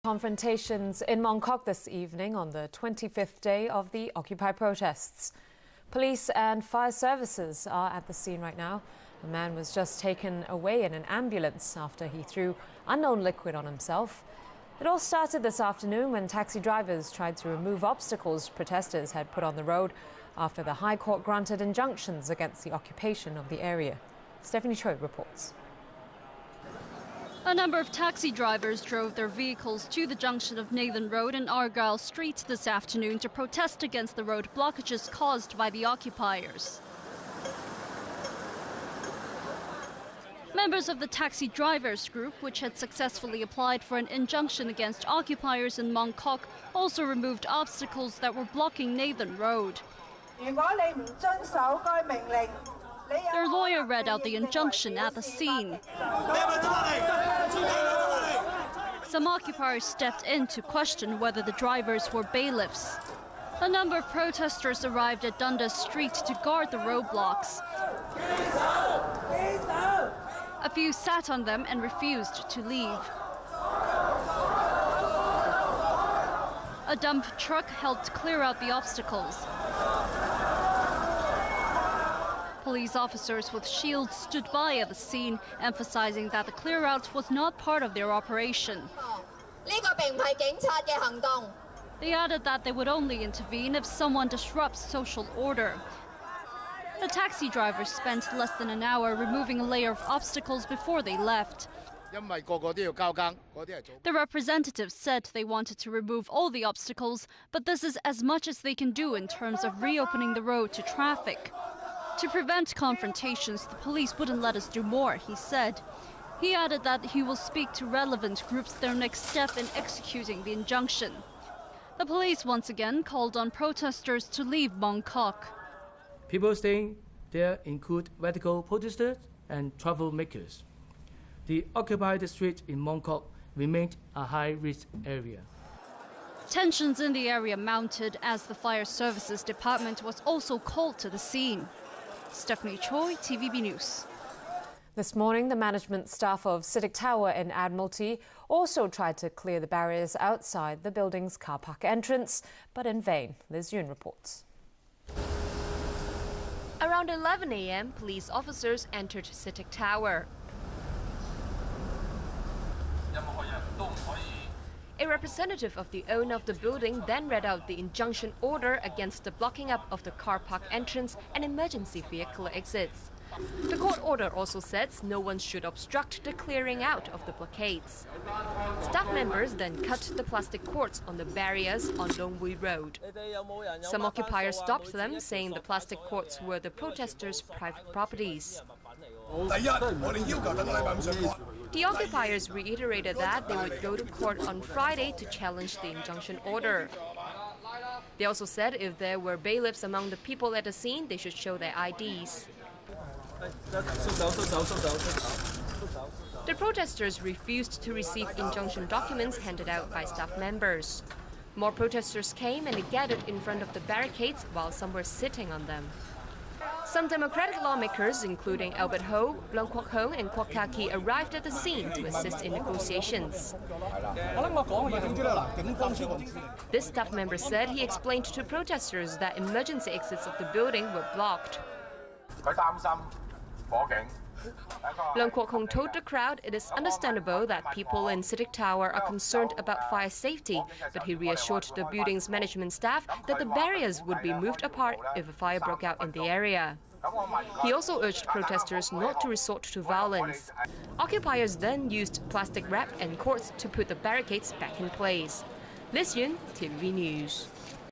Confrontations in Mongkok this evening on the 25th day of the Occupy protests. Police and fire services are at the scene right now. A man was just taken away in an ambulance after he threw unknown liquid on himself. It all started this afternoon when taxi drivers tried to remove obstacles protesters had put on the road after the High Court granted injunctions against the occupation of the area. Stephanie Choi reports. A number of taxi drivers drove their vehicles to the junction of Nathan Road and Argyle Street this afternoon to protest against the road blockages caused by the occupiers. Members of the taxi drivers group, which had successfully applied for an injunction against occupiers in Mongkok, also removed obstacles that were blocking Nathan Road. Their lawyer read out the injunction at the scene. Some occupiers stepped in to question whether the drivers were bailiffs. A number of protesters arrived at Dundas Street to guard the roadblocks. A few sat on them and refused to leave. A dump truck helped clear out the obstacles. Police officers with shields stood by at the scene, emphasizing that the clear-out was not part of their operation. They added that they would only intervene if someone disrupts social order. The taxi drivers spent less than an hour removing a layer of obstacles before they left. The representatives said they wanted to remove all the obstacles, but this is as much as they can do in terms of reopening the road to traffic. To prevent confrontations, the police wouldn't let us do more, he said. He added that he will speak to relevant groups their next step in executing the injunction. The police once again called on protesters to leave Mongkok. People staying there include radical protesters and troublemakers. The occupied street in Mongkok remained a high-risk area. Tensions in the area mounted as the Fire Services Department was also called to the scene. Stephanie Choi, TVB News. This morning, the management staff of CITIC Tower in Admiralty also tried to clear the barriers outside the building's car park entrance, but in vain. Liz Yoon reports. Around 11 a.m., police officers entered CITIC Tower. A representative of the owner of the building then read out the injunction order against the blocking up of the car park entrance and emergency vehicle exits. The court order also says no one should obstruct the clearing out of the blockades. Staff members then cut the plastic cords on the barriers on Longwei Road. Some occupiers stopped them, saying the plastic cords were the protesters' private properties. The occupiers reiterated that they would go to court on Friday to challenge the injunction order. They also said if there were bailiffs among the people at the scene, they should show their IDs. The protesters refused to receive injunction documents handed out by staff members. More protesters came and gathered in front of the barricades while some were sitting on them. Some Democratic lawmakers, including Albert Ho, Leung Kwok Hong and Kwok Ta-ki, arrived at the scene to assist in negotiations. This staff member said he explained to protesters that emergency exits of the building were blocked. Leung Kwok Hong told the crowd it is understandable that people in CITIC Tower are concerned about fire safety, but he reassured the building's management staff that the barriers would be moved apart if a fire broke out in the area. He also urged protesters not to resort to violence. Occupiers then used plastic wrap and cords to put the barricades back in place. Liz Yoon, TVB News.